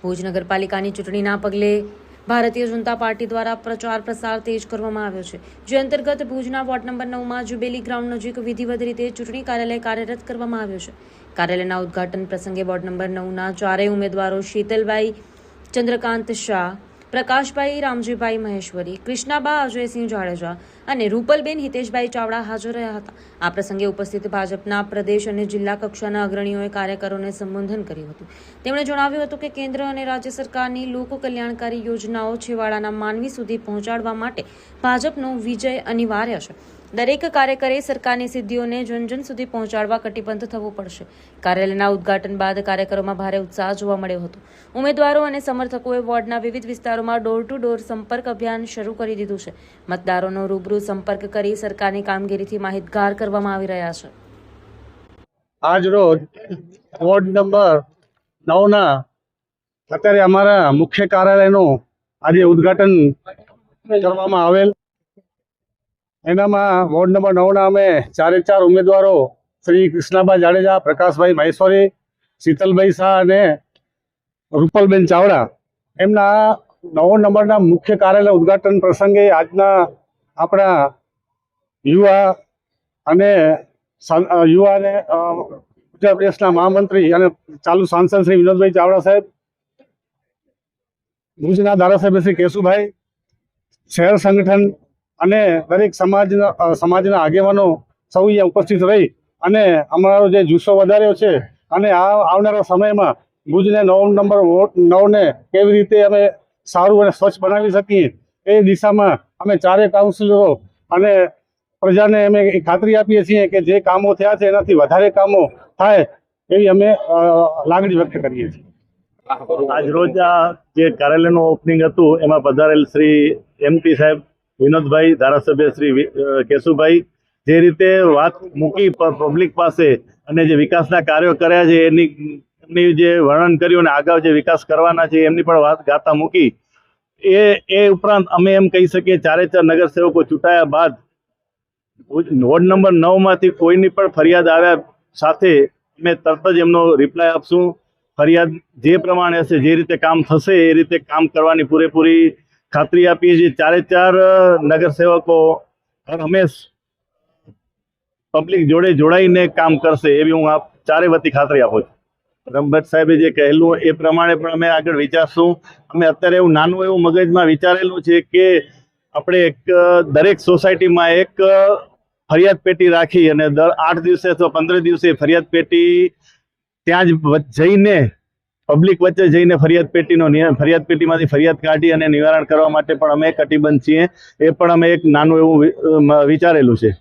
ભુજ નગરપાલિકાની ચૂંટણીના પગલે ભારતીય જનતા પાર્ટી દ્વારા પ્રચાર પ્રસાર તેજ કરવામાં આવ્યો છે, જે અંતર્ગત ભુજના વોર્ડ નંબર 9માં જુબેલી ગ્રાઉન્ડ નજીક વિધિવત રીતે ચૂંટણી કાર્યાલય કાર્યરત કરવામાં આવ્યો છે। કાર્યાલયના ઉદ્ઘાટન પ્રસંગે વોર્ડ નંબર 9ના ચારેય ઉમેદવારો શીતલભાઈ ચંદ્રકાંત શાહ, પ્રકાશભાઈ રામજીભાઈ મહેશ્વરી, કૃષ્ણાબા અજયસિંહ જાડેજા અને રૂપલબેન હિતેશભાઈ ચાવડા હાજર રહ્યા હતા। આ પ્રસંગે ઉપસ્થિત ભાજપના પ્રદેશ અને જિલ્લા કક્ષાના અગ્રણીઓએ કાર્યકરોને સંબોધન કર્યું હતું। તેમણે જણાવ્યું હતું કે કેન્દ્ર અને રાજ્ય સરકારની લોક કલ્યાણકારી યોજનાઓ છેવાડાના માનવી સુધી પહોંચાડવા માટે ભાજપનો વિજય અનિવાર્ય છે। દરેક કાર્યકરે સરકારની સિદ્ધિઓને જન સુધી પહોંચાડવા કટિબદ્ધ થવું પડશે। કાર્યાલયના ઉદ્ઘાટન બાદ કાર્યકરોમાં ભારે ઉત્સાહ જોવા મળ્યો હતો। ઉમેદવારો અને સમર્થકોએ વોર્ડના વિવિધ વિસ્તારોમાં ડોર ટુ ડોર સંપર્ક અભિયાન શરૂ કરી દીધું છે। મતદારોનો રૂબરૂ સંપર્ક કરી સરકારની કામગીરીથી માહિતગાર કરવામાં આવી રહ્યા છે। આજ રોજ વોર્ડ નંબર 9ના અત્યારે અમારા મુખ્ય કાર્યાલયનું આજે ઉદ્ઘાટન કરવામાં આવેલ। એનામાં વોર્ડ નંબર 9ના અમે ચાર ઉમેદવારો શ્રી કૃષ્ણાબા જાડેજા, પ્રકાશભાઈ મહેશ્વરી, શીતલભાઈ શાહ અને રૂપલબેન ચાવડા એમના 9 નંબરના મુખ્ય કાર્યાલય ઉદ્ઘાટન પ્રસંગે આજના આપણા યુવા અને ઉત્તર પ્રદેશના મહામંત્રી અને ચાલુ સાંસદ શ્રી વિનોદભાઈ ચાવડા સાહેબ, ભુજના ધારાસભ્ય શ્રી કેશુભાઈ, શહેર સંગઠન અને દરેક સમાજના આગેવાનો સૌ અહીંયા ઉપસ્થિત રહી અને અમારો જે જુસ્સો વધાર્યો છે અને આવનારા સમયમાં ભુજને 9 નંબર વોર્ડ 9ને કેવી રીતે અમે સારું અને સ્વચ્છ બનાવી શકીએ એ દિશામાં અમે ચારે કાઉન્સિલરો અને પ્રજાને અમે ખાતરી આપીએ છીએ કે જે કામો થયા છે એનાથી વધારે કામો થાય એવી અમે લાગણી વ્યક્ત કરીએ છીએ। આજ રોજ આ જે કાર્યાલયનું ઓપનિંગ હતું એમાં પધારેલ શ્રી MP સાહેબ વિનોદભાઈ, ધારાસભ્ય શ્રી કેશુભાઈ જે રીતે વાત મૂકી પબ્લિક પાસે અને જે વિકાસના કાર્યો કર્યા છે એમની જે વર્ણન કર્યું અને આગળ જે વિકાસ કરવાના છે એમની પણ વાત ગાતા મૂકી, એ ઉપરાંત અમે એમ કહી શકીએ ચારે ચાર નગરસેવકો ચૂંટાયા બાદ વોર્ડ નંબર 9માંથી કોઈની પણ ફરિયાદ આવ્યા સાથે અમે તરત જ એમનો રિપ્લાય આપશું। ફરિયાદ જે પ્રમાણે હશે, જે રીતે કામ થશે એ રીતે કામ કરવાની પૂરેપૂરી ખાતરી આપીએ છીએ। ચારે ચાર નગરસેવકો હર હંમેશ પબ્લિક જોડે જોડાઈને કામ કરશે એવી હું આપ ચારે વતી ખાતરી આપું છું। રમભટ્ટ સાહેબે જે કહેલું એ પ્રમાણે પણ અમે આગળ વિચારશું। અમે અત્યારે એવું નાનું એવું મગજમાં વિચારેલું છે કે આપણે દરેક સોસાયટીમાં એક ફરિયાદ પેટી રાખી અને દર 8 દિવસે અથવા 15 દિવસે ફરિયાદ પેટી ત્યાં જ જઈને પબ્લિક વચ્ચે જઈને ફરિયાદ પેટીમાંથી ફરિયાદ કાઢી અને નિવારણ કરવા માટે પણ અમે કટિબદ્ધ છીએ। એ પણ અમે એક નાનું એવું વિચારેલું છે।